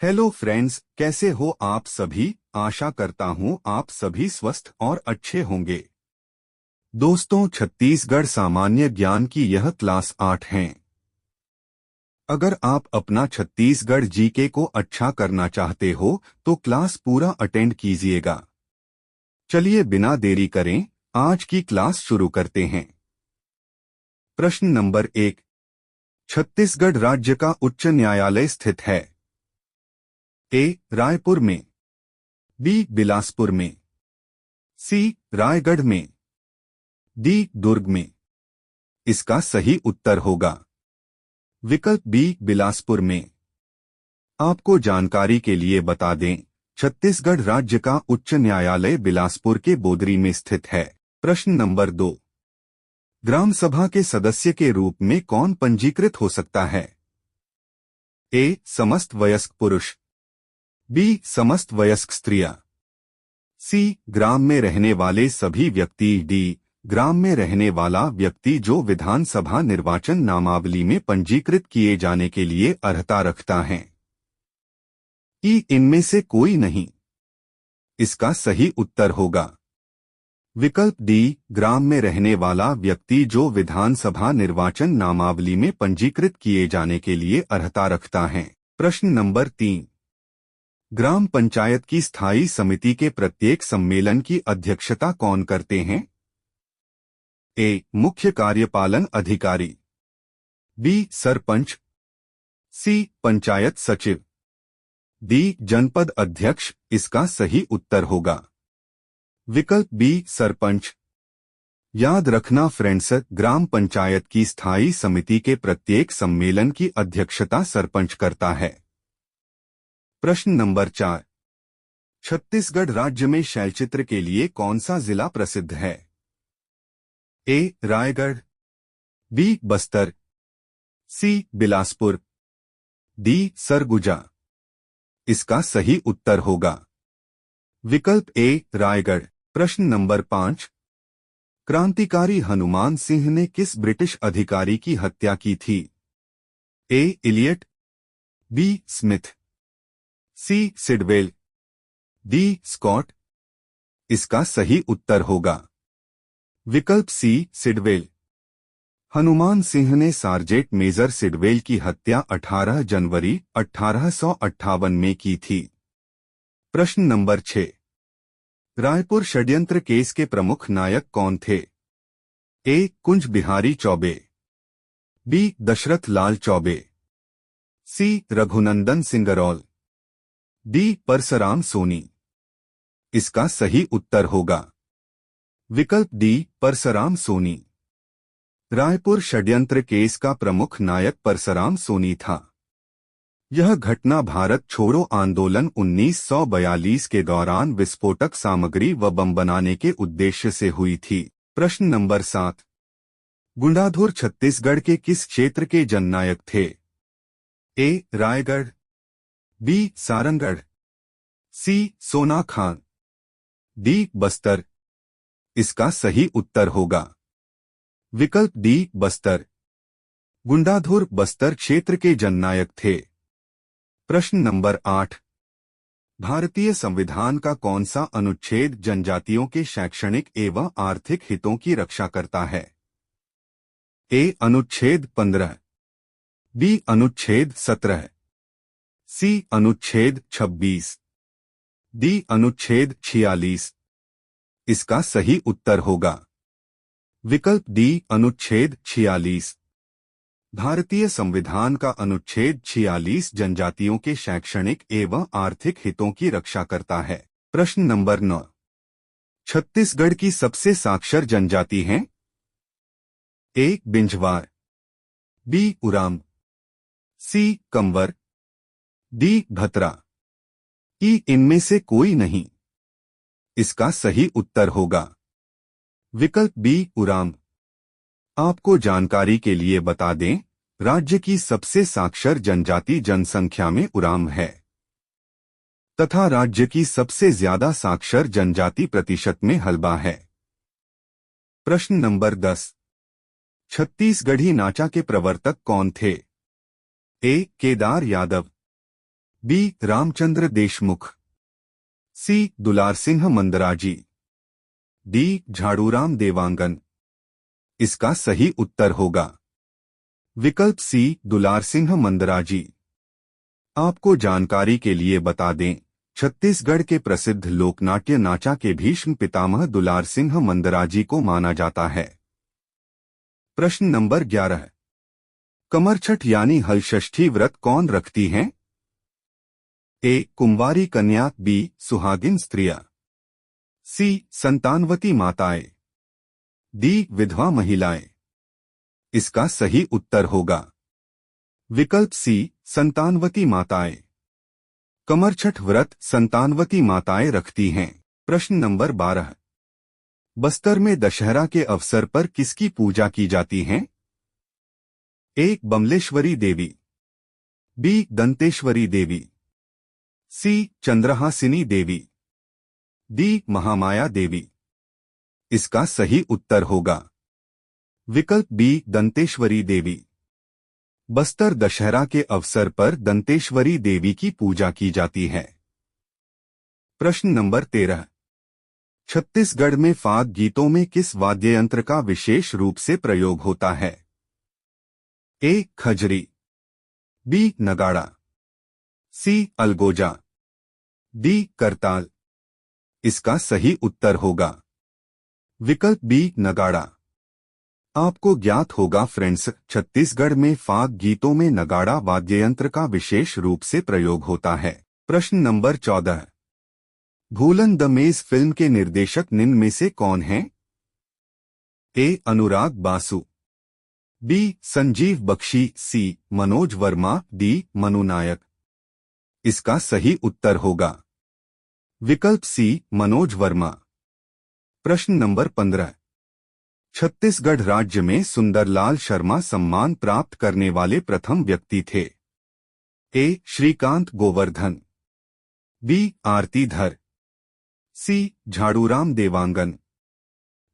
Hello friends, कैसे हो आप सभी। आशा करता हूँ आप सभी स्वस्थ और अच्छे होंगे। दोस्तों, छत्तीसगढ़ सामान्य ज्ञान की यह क्लास 8 है। अगर आप अपना छत्तीसगढ़ जीके को अच्छा करना चाहते हो तो क्लास पूरा अटेंड कीजिएगा। चलिए बिना देरी करें आज की क्लास शुरू करते हैं। प्रश्न नंबर 1। छत्तीसगढ़ राज्य का उच्च न्यायालय स्थित है। ए. रायपुर में, बी. बिलासपुर में, सी. रायगढ़ में, डी. दुर्ग में। इसका सही उत्तर होगा विकल्प बी, बिलासपुर में। आपको जानकारी के लिए बता दें, छत्तीसगढ़ राज्य का उच्च न्यायालय बिलासपुर के बोदरी में स्थित है। प्रश्न नंबर 2। ग्राम सभा के सदस्य के रूप में कौन पंजीकृत हो सकता है। ए. समस्त वयस्क पुरुष, बी. समस्त वयस्क स्त्रियां, सी. ग्राम में रहने वाले सभी व्यक्ति, डी. ग्राम में रहने वाला व्यक्ति जो विधानसभा निर्वाचन नामावली में पंजीकृत किए जाने के लिए अर्हता रखता है। इनमें से कोई नहीं। इसका सही उत्तर होगा विकल्प डी. ग्राम में रहने वाला व्यक्ति जो विधानसभा निर्वाचन नामावली में पंजीकृत किए जाने के लिए अर्हता रखता है। प्रश्न नंबर 3। ग्राम पंचायत की स्थायी समिति के प्रत्येक सम्मेलन की अध्यक्षता कौन करते हैं। ए. मुख्य कार्यपालन अधिकारी, बी. सरपंच, सी. पंचायत सचिव, डी. जनपद अध्यक्ष। इसका सही उत्तर होगा विकल्प बी, सरपंच। याद रखना फ्रेंड्स, ग्राम पंचायत की स्थायी समिति के प्रत्येक सम्मेलन की अध्यक्षता सरपंच करता है। प्रश्न नंबर 4। छत्तीसगढ़ राज्य में शैलचित्र के लिए कौन सा जिला प्रसिद्ध है। ए. रायगढ़, बी. बस्तर, सी. बिलासपुर, डी. सरगुजा। इसका सही उत्तर होगा विकल्प ए, रायगढ़। प्रश्न नंबर 5। क्रांतिकारी हनुमान सिंह ने किस ब्रिटिश अधिकारी की हत्या की थी। A. Elliot, B. Smith, C. Sidwell, D. Scott. इसका सही उत्तर होगा विकल्प सी, सिडवेल। हनुमान सिंह ने सार्जेंट मेजर सिडवेल की हत्या 18 जनवरी 1858 में की थी। प्रश्न नंबर 6। रायपुर षड्यंत्र केस के प्रमुख नायक कौन थे। ए. कुंज बिहारी चौबे, बी. दशरथ लाल चौबे, सी. रघुनंदन सिंगरौल, डी. परसराम सोनी। इसका सही उत्तर होगा विकल्प डी, परसराम सोनी। रायपुर षड्यंत्र केस का प्रमुख नायक परसराम सोनी था। यह घटना भारत छोड़ो आंदोलन 1942 के दौरान विस्फोटक सामग्री व बम बनाने के उद्देश्य से हुई थी। प्रश्न नंबर 7। गुंडाधुर छत्तीसगढ़ के किस क्षेत्र के जननायक थे। ए. रायगढ़, बी. सारंगढ़, सी. सोनाखान, डी. बस्तर। इसका सही उत्तर होगा विकल्प डी, बस्तर। गुंडाधुर बस्तर क्षेत्र के जननायक थे। प्रश्न नंबर 8। भारतीय संविधान का कौन सा अनुच्छेद जनजातियों के शैक्षणिक एवं आर्थिक हितों की रक्षा करता है। ए. अनुच्छेद 15, बी. अनुच्छेद 17, सी. अनुच्छेद 26, डी. अनुच्छेद 46। इसका सही उत्तर होगा विकल्प डी, अनुच्छेद 46। भारतीय संविधान का अनुच्छेद 46 जनजातियों के शैक्षणिक एवं आर्थिक हितों की रक्षा करता है। प्रश्न नंबर 9। छत्तीसगढ़ की सबसे साक्षर जनजाति है। ए. बिंझवार, बी. उराम, सी. कंवर, डी. भतरा। इनमें से कोई नहीं। इसका सही उत्तर होगा विकल्प बी, उराम। आपको जानकारी के लिए बता दें, राज्य की सबसे साक्षर जनजाति जनसंख्या में उराम है तथा राज्य की सबसे ज्यादा साक्षर जनजाति प्रतिशत में हल्बा है। प्रश्न नंबर 10। छत्तीसगढ़ी नाचा के प्रवर्तक कौन थे। ए. केदार यादव, बी रामचंद्र देशमुख, सी दुलार सिंह मंदराजी, डी झाड़ूराम देवांगन। इसका सही उत्तर होगा विकल्प सी दुलार सिंह मंदराजी। आपको जानकारी के लिए बता दें, छत्तीसगढ़ के प्रसिद्ध लोकनाट्य नाचा के भीष्म पितामह दुलार सिंह मंदराजी को माना जाता है। प्रश्न नंबर 11, कमरछठ यानी हलषष्ठी व्रत कौन रखती हैं? ए कुंवारी कन्या, बी सुहागिन स्त्रियां, सी संतानवती माताएं, डी विधवा महिलाएं। इसका सही उत्तर होगा विकल्प सी संतानवती माताएं। कमरछठ व्रत संतानवती माताएं रखती हैं। प्रश्न नंबर 12, बस्तर में दशहरा के अवसर पर किसकी पूजा की जाती है? ए बमलेश्वरी देवी, बी दंतेश्वरी देवी, सी चंद्रहासिनी देवी, डी महामाया देवी। इसका सही उत्तर होगा विकल्प बी दंतेश्वरी देवी। बस्तर दशहरा के अवसर पर दंतेश्वरी देवी की पूजा की जाती है। प्रश्न नंबर 13, छत्तीसगढ़ में फाग गीतों में किस वाद्य यंत्र का विशेष रूप से प्रयोग होता है? ए खजरी, बी नगाड़ा, सी अलगोजा, डी करताल। इसका सही उत्तर होगा विकल्प बी नगाड़ा। आपको ज्ञात होगा फ्रेंड्स, छत्तीसगढ़ में फाग गीतों में नगाड़ा वाद्ययंत्र का विशेष रूप से प्रयोग होता है। प्रश्न नंबर 14, भूलन द मेज फिल्म के निर्देशक निम्न में से कौन हैं? ए अनुराग बासु, बी संजीव बख्शी, सी मनोज वर्मा, डी मनु नायक। इसका सही उत्तर होगा विकल्प सी मनोज वर्मा। प्रश्न नंबर 15, छत्तीसगढ़ राज्य में सुंदरलाल शर्मा सम्मान प्राप्त करने वाले प्रथम व्यक्ति थे? ए श्रीकांत गोवर्धन, बी आरती धर, सी झाड़ूराम देवांगन,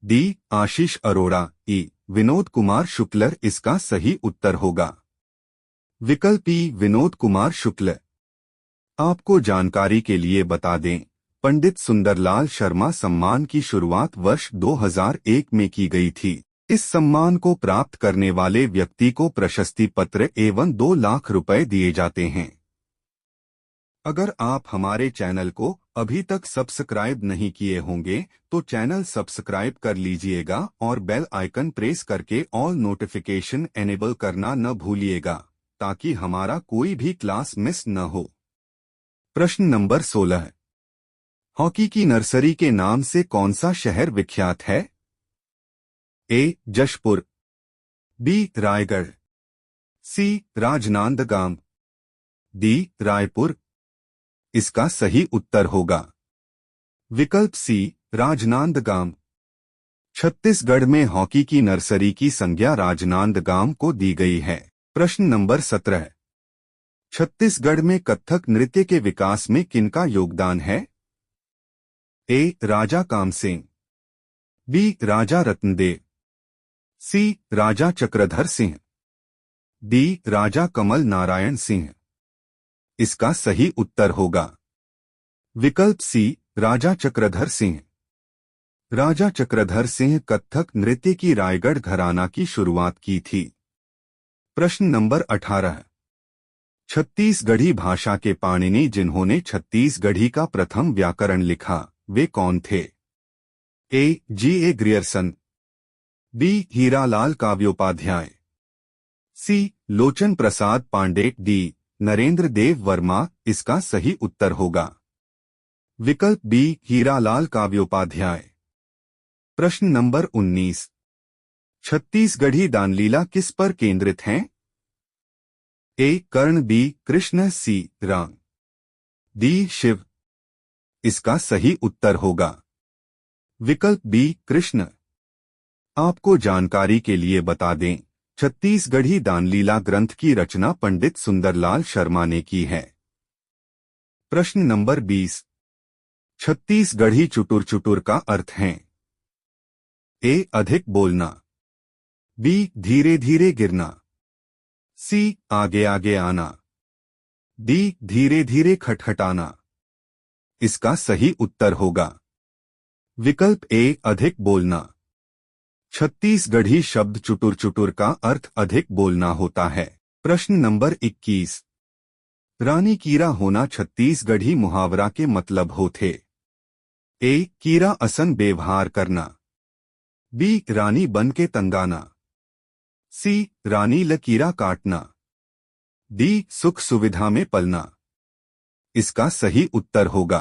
डी आशीष अरोड़ा, ई विनोद कुमार शुक्ल। इसका सही उत्तर होगा विकल्प ई विनोद कुमार शुक्ल। आपको जानकारी के लिए बता दें, पंडित सुंदरलाल शर्मा सम्मान की शुरुआत वर्ष 2001 में की गई थी। इस सम्मान को प्राप्त करने वाले व्यक्ति को प्रशस्ति पत्र एवं 2 लाख रुपए दिए जाते हैं। अगर आप हमारे चैनल को अभी तक सब्सक्राइब नहीं किए होंगे तो चैनल सब्सक्राइब कर लीजिएगा और बेल आइकन प्रेस करके ऑल नोटिफिकेशन एनेबल करना न भूलिएगा ताकि हमारा कोई भी क्लास मिस न हो। प्रश्न नंबर 16, हॉकी की नर्सरी के नाम से कौन सा शहर विख्यात है? ए जशपुर, बी रायगढ़, सी राजनांदगांव, डी रायपुर। इसका सही उत्तर होगा विकल्प सी राजनांदगांव। छत्तीसगढ़ में हॉकी की नर्सरी की संज्ञा राजनांदगांव को दी गई है। प्रश्न नंबर 17, छत्तीसगढ़ में कथक नृत्य के विकास में किनका योगदान है? ए राजा कामसेन, बी राजा रत्नदेव, सी राजा चक्रधर सिंह, डी राजा कमल नारायण सिंह। इसका सही उत्तर होगा विकल्प सी राजा चक्रधर सिंह। राजा चक्रधर सिंह कथक नृत्य की रायगढ़ घराना की शुरुआत की थी। प्रश्न नंबर 18, छत्तीसगढ़ी भाषा के पाणिनि जिन्होंने छत्तीसगढ़ी का प्रथम व्याकरण लिखा वे कौन थे? A G A. Grierson, B Hiralal Kavyopadhyay, C Lochan Prasad Pandey, D Narendra Dev Verma. इसका सही उत्तर होगा विकल्प बी हीरालाल काव्योपाध्याय। प्रश्न नंबर 19, छत्तीसगढ़ी दानलीला किस पर केंद्रित हैं? ए कर्ण, बी कृष्ण, सी राम, डी शिव। इसका सही उत्तर होगा विकल्प बी कृष्ण। आपको जानकारी के लिए बता दें, छत्तीसगढ़ी दानलीला ग्रंथ की रचना पंडित सुंदरलाल शर्मा ने की है। प्रश्न नंबर 20, छत्तीसगढ़ी चुटुर चुटुर का अर्थ है? ए अधिक बोलना, बी धीरे धीरे गिरना, सी आगे आगे आना, डी धीरे धीरे खटखटाना। इसका सही उत्तर होगा विकल्प ए अधिक बोलना। छत्तीसगढ़ी शब्द चुटुर चुटुर का अर्थ अधिक बोलना होता है। प्रश्न नंबर 21। रानी कीरा होना छत्तीसगढ़ी मुहावरा के मतलब होते। ए कीरा असन व्यवहार करना। बी रानी बन के तंगाना। सी रानी लकीरा काटना। डी सुख सुविधा में पलना। इसका सही उत्तर होगा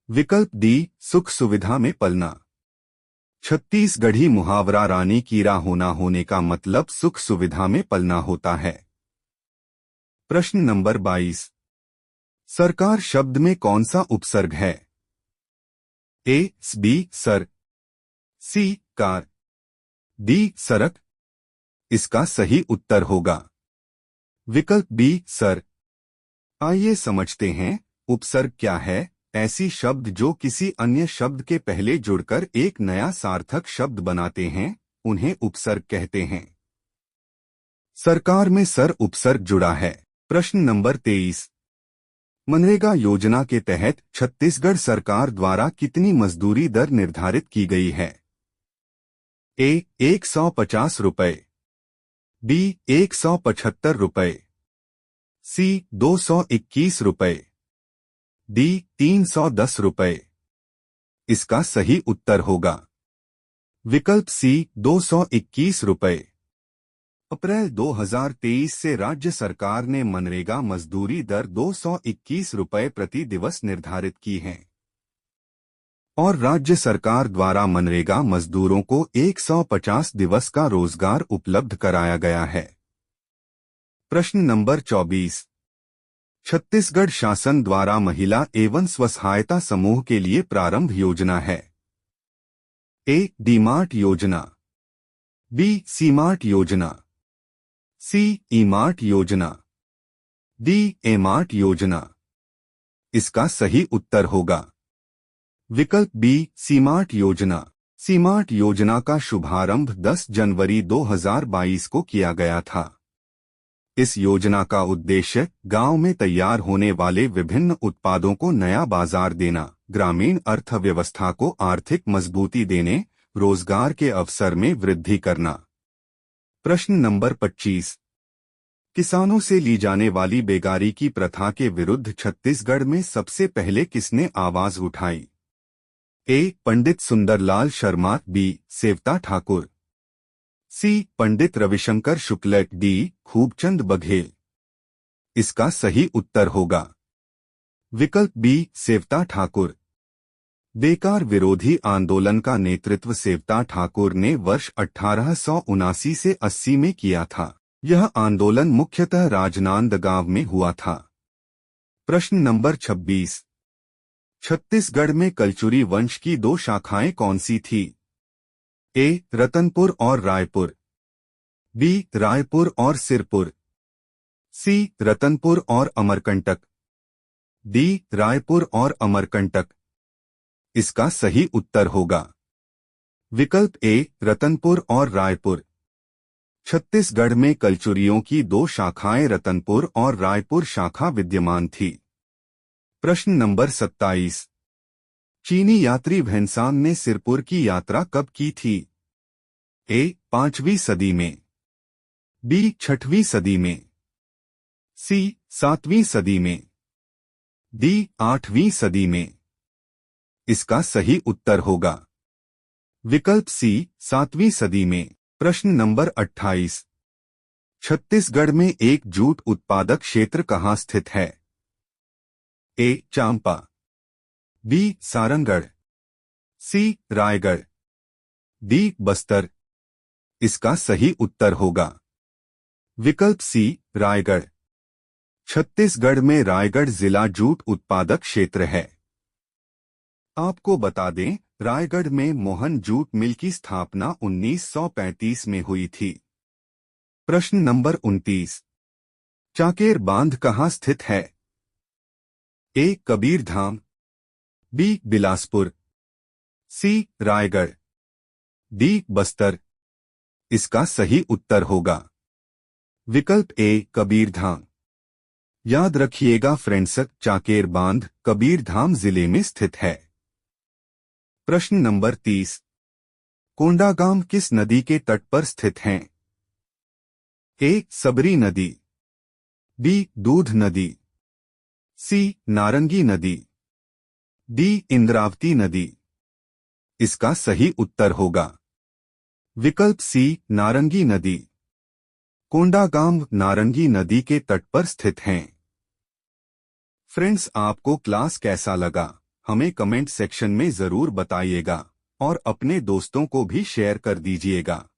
विकल्प डी सुख सुविधा में पलना। छत्तीसगढ़ी मुहावरा रानी कीरा होना होने का मतलब सुख सुविधा में पलना होता है। प्रश्न नंबर 22। सरकार शब्द में कौन सा उपसर्ग है? ए बी सर। सी कार। डी सरक। इसका सही उत्तर होगा विकल्प बी सर। आइए समझते हैं उपसर्ग क्या है। ऐसी शब्द जो किसी अन्य शब्द के पहले जुड़कर एक नया सार्थक शब्द बनाते हैं उन्हें उपसर्ग कहते हैं। सरकार में सर उपसर्ग जुड़ा है। प्रश्न नंबर 23। मनरेगा योजना के तहत छत्तीसगढ़ सरकार द्वारा कितनी मजदूरी दर निर्धारित की गई है? ए 150 रुपए। बी 175 रुपए। सी 221 रुपए। डी 310 रुपए। इसका सही उत्तर होगा विकल्प सी 221 रुपए। अप्रैल 2023 से राज्य सरकार ने मनरेगा मजदूरी दर 221 रुपए प्रति दिवस निर्धारित की है और राज्य सरकार द्वारा मनरेगा मजदूरों को 150 दिवस का रोजगार उपलब्ध कराया गया है। प्रश्न नंबर 24। छत्तीसगढ़ शासन द्वारा महिला एवं स्वसहायता समूह के लिए प्रारंभ योजना है। ए डीमार्ट योजना। बी सीमार्ट योजना। सी ईमार्ट योजना। डी एमार्ट योजना। इसका सही उत्तर होगा विकल्प बी सीमार्ट योजना। सीमार्ट योजना का शुभारंभ 10 जनवरी 2022 को किया गया था। इस योजना का उद्देश्य गांव में तैयार होने वाले विभिन्न उत्पादों को नया बाजार देना, ग्रामीण अर्थव्यवस्था को आर्थिक मजबूती देने, रोजगार के अवसर में वृद्धि करना। प्रश्न नंबर 25। किसानों से ली जाने वाली बेगारी की प्रथा के विरुद्ध छत्तीसगढ़ में सबसे पहले किसने आवाज उठाई? ए पंडित सुंदरलाल शर्मा। बी सेवता ठाकुर। सी पंडित रविशंकर शुक्ल। डी खूबचंद बघेल। इसका सही उत्तर होगा विकल्प बी सेवता ठाकुर। बेकार विरोधी आंदोलन का नेतृत्व सेवता ठाकुर ने वर्ष 1879 से 80 में किया था। यह आंदोलन मुख्यतः राजनांदगांव में हुआ था। प्रश्न नंबर 26। छत्तीसगढ़ में कलचुरी वंश की 2 शाखाएं कौन सी थी? ए रतनपुर और रायपुर। बी रायपुर और सिरपुर। सी रतनपुर और अमरकंटक। डी रायपुर और अमरकंटक। इसका सही उत्तर होगा विकल्प ए रतनपुर और रायपुर। छत्तीसगढ़ में कलचुरियों की 2 शाखाएं रतनपुर और रायपुर शाखा विद्यमान थी। प्रश्न नंबर 27। चीनी यात्री भैंसांग ने सिरपुर की यात्रा कब की थी? ए 5वीं सदी में। बी 6वीं सदी में। सी 7वीं सदी में। डी 8वीं सदी में। इसका सही उत्तर होगा विकल्प सी 7वीं सदी में। प्रश्न नंबर 28। छत्तीसगढ़ में एक जूट उत्पादक क्षेत्र कहाँ स्थित है? ए चांपा। बी सारंगढ़। सी रायगढ़। डी बस्तर। इसका सही उत्तर होगा विकल्प सी रायगढ़। छत्तीसगढ़ में रायगढ़ जिला जूट उत्पादक क्षेत्र है। आपको बता दें, रायगढ़ में मोहन जूट मिल की स्थापना 1935 में हुई थी। प्रश्न नंबर 29। चाकेर बांध कहाँ स्थित है? ए कबीरधाम। बी बिलासपुर। सी रायगढ़। डी बस्तर। इसका सही उत्तर होगा विकल्प ए कबीरधाम। याद रखिएगा फ्रेंड्स, चाकेर बांध कबीरधाम जिले में स्थित है। प्रश्न नंबर 30। कोंडागांव किस नदी के तट पर स्थित हैं? ए. सबरी नदी, बी. दूध नदी, सी. नारंगी नदी, डी. इंद्रावती नदी। इसका सही उत्तर होगा विकल्प सी, नारंगी नदी। कोंडागांव नारंगी नदी के तट पर स्थित हैं। फ्रेंड्स, आपको क्लास कैसा लगा हमें कमेंट सेक्शन में जरूर बताइएगा और अपने दोस्तों को भी शेयर कर दीजिएगा।